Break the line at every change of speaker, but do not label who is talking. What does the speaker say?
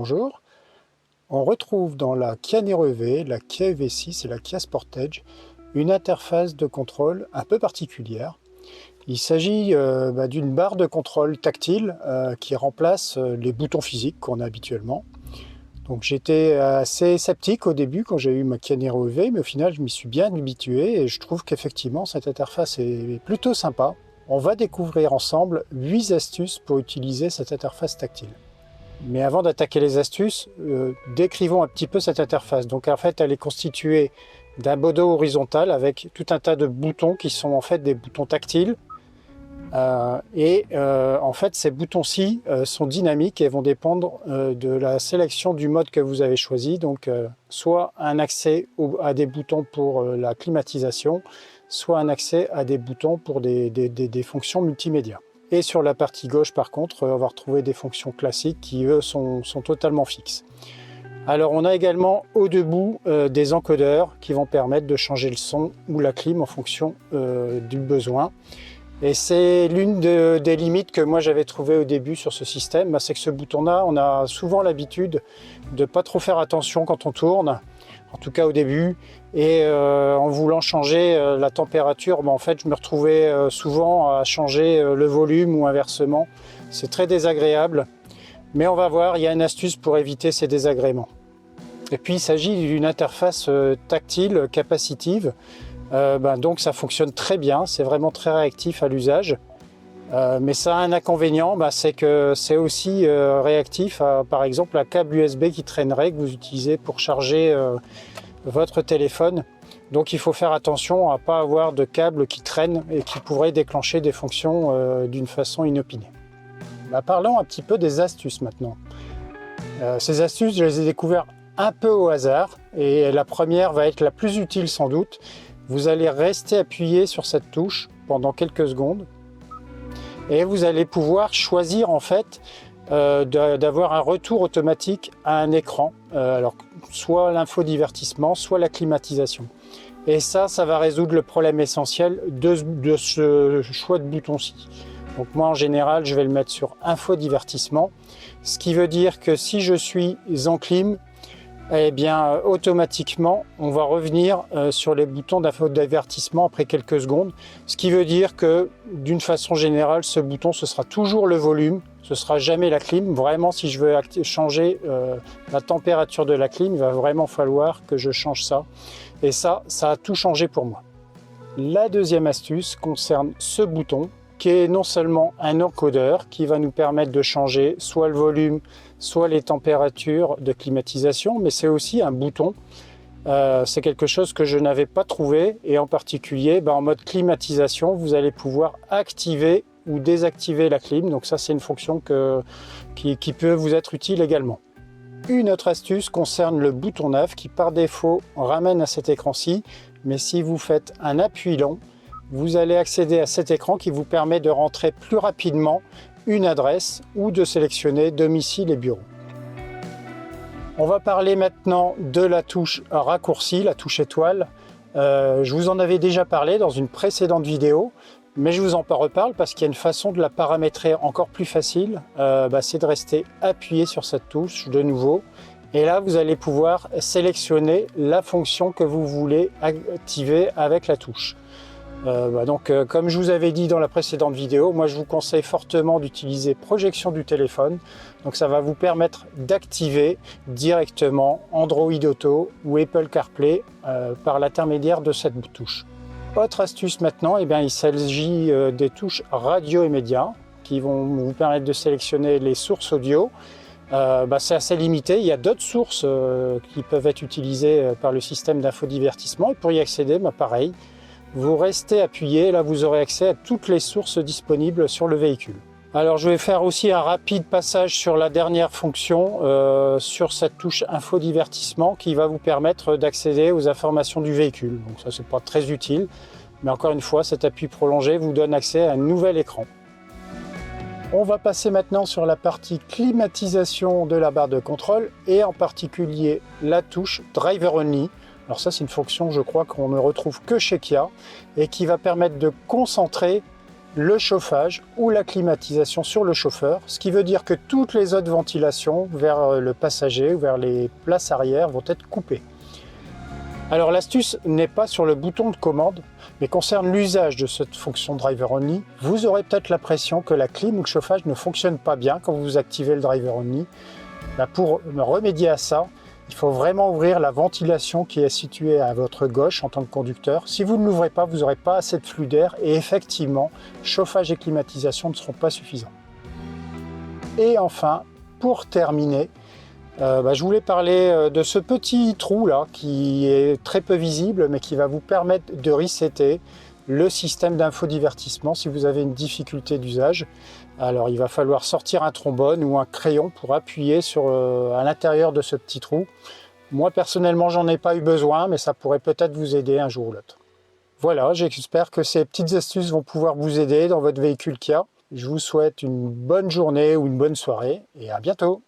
bonjour. On retrouve dans la Kia Niro EV, la Kia EV6 et la Kia Sportage une interface de contrôle un peu particulière. Il s'agit d'une barre de contrôle tactile qui remplace les boutons physiques qu'on a habituellement. Donc j'étais assez sceptique au début quand j'ai eu ma Kia Niro EV, mais au final je m'y suis bien habitué et je trouve qu'effectivement cette interface est plutôt sympa. On va découvrir ensemble 8 astuces pour utiliser cette interface tactile. Mais avant d'attaquer les astuces, décrivons un petit peu cette interface. Donc en fait, elle est constituée d'un bandeau horizontal avec tout un tas de boutons qui sont en fait des boutons tactiles. En fait, ces boutons-ci sont dynamiques et vont dépendre de la sélection du mode que vous avez choisi. Donc, soit un accès à des boutons pour la climatisation, soit un accès à des boutons pour des fonctions multimédia. Et sur la partie gauche, par contre, on va retrouver des fonctions classiques qui, eux, sont totalement fixes. Alors, on a également au debout des encodeurs qui vont permettre de changer le son ou la clim en fonction du besoin. Et c'est l'une des limites que moi j'avais trouvées au début sur ce système, c'est que ce bouton-là, on a souvent l'habitude de ne pas trop faire attention quand on tourne, en tout cas au début, et en voulant changer la température, en fait je me retrouvais souvent à changer le volume ou inversement. C'est très désagréable, mais on va voir, il y a une astuce pour éviter ces désagréments. Et puis il s'agit d'une interface tactile capacitive. Donc ça fonctionne très bien, c'est vraiment très réactif à l'usage. Mais ça a un inconvénient, c'est que c'est aussi réactif à, par exemple, un câble USB qui traînerait, que vous utilisez pour charger votre téléphone. Donc il faut faire attention à ne pas avoir de câble qui traîne et qui pourrait déclencher des fonctions d'une façon inopinée. Parlons un petit peu des astuces maintenant. Ces astuces, je les ai découvertes un peu au hasard et la première va être la plus utile sans doute. Vous allez rester appuyé sur cette touche pendant quelques secondes et vous allez pouvoir choisir en fait d'avoir un retour automatique à un écran, alors soit l'infodivertissement, soit la climatisation. Et ça va résoudre le problème essentiel de ce choix de bouton-ci. Donc moi en général, je vais le mettre sur infodivertissement, ce qui veut dire que si je suis en clim, automatiquement, on va revenir sur les boutons d'infodivertissement après quelques secondes. Ce qui veut dire que, d'une façon générale, ce bouton, ce sera toujours le volume, ce sera jamais la clim. Vraiment, si je veux changer la température de la clim, il va vraiment falloir que je change ça. Et ça a tout changé pour moi. La deuxième astuce concerne ce bouton, qui est non seulement un encodeur qui va nous permettre de changer soit le volume, soit les températures de climatisation, mais c'est aussi un bouton. C'est quelque chose que je n'avais pas trouvé, et en particulier en mode climatisation, vous allez pouvoir activer ou désactiver la clim. Donc ça, c'est une fonction qui peut vous être utile également. Une autre astuce concerne le bouton 9 qui par défaut ramène à cet écran-ci, mais si vous faites un appui long, vous allez accéder à cet écran qui vous permet de rentrer plus rapidement une adresse ou de sélectionner domicile et bureau. On va parler maintenant de la touche raccourci, la touche étoile. Je vous en avais déjà parlé dans une précédente vidéo, mais je vous en reparle parce qu'il y a une façon de la paramétrer encore plus facile. C'est de rester appuyé sur cette touche de nouveau. Et là, vous allez pouvoir sélectionner la fonction que vous voulez activer avec la touche. Comme je vous avais dit dans la précédente vidéo, moi je vous conseille fortement d'utiliser projection du téléphone. Donc ça va vous permettre d'activer directement Android Auto ou Apple CarPlay par l'intermédiaire de cette touche. Autre astuce maintenant, il s'agit des touches radio et médias qui vont vous permettre de sélectionner les sources audio. C'est assez limité, il y a d'autres sources qui peuvent être utilisées par le système d'infodivertissement et pour y accéder, pareil. Vous restez appuyé, là vous aurez accès à toutes les sources disponibles sur le véhicule. Alors je vais faire aussi un rapide passage sur la dernière fonction, sur cette touche infodivertissement qui va vous permettre d'accéder aux informations du véhicule. Donc ça c'est pas très utile, mais encore une fois cet appui prolongé vous donne accès à un nouvel écran. On va passer maintenant sur la partie climatisation de la barre de contrôle et en particulier la touche Driver Only. Alors ça c'est une fonction je crois qu'on ne retrouve que chez Kia et qui va permettre de concentrer le chauffage ou la climatisation sur le chauffeur, ce qui veut dire que toutes les autres ventilations vers le passager ou vers les places arrière vont être coupées. Alors l'astuce n'est pas sur le bouton de commande, mais concerne l'usage de cette fonction Driver Only. Vous aurez peut-être l'impression que la clim ou le chauffage ne fonctionne pas bien quand vous activez le Driver Only. Pour remédier à ça, il faut vraiment ouvrir la ventilation qui est située à votre gauche en tant que conducteur. Si vous ne l'ouvrez pas, vous n'aurez pas assez de flux d'air et effectivement, chauffage et climatisation ne seront pas suffisants. Et enfin, pour terminer, je voulais parler de ce petit trou là qui est très peu visible mais qui va vous permettre de resetter le système d'infodivertissement si vous avez une difficulté d'usage. Alors il va falloir sortir un trombone ou un crayon pour appuyer à l'intérieur de ce petit trou. Moi personnellement j'en ai pas eu besoin mais ça pourrait peut-être vous aider un jour ou l'autre. Voilà, j'espère que ces petites astuces vont pouvoir vous aider dans votre véhicule Kia. Je vous souhaite une bonne journée ou une bonne soirée et à bientôt.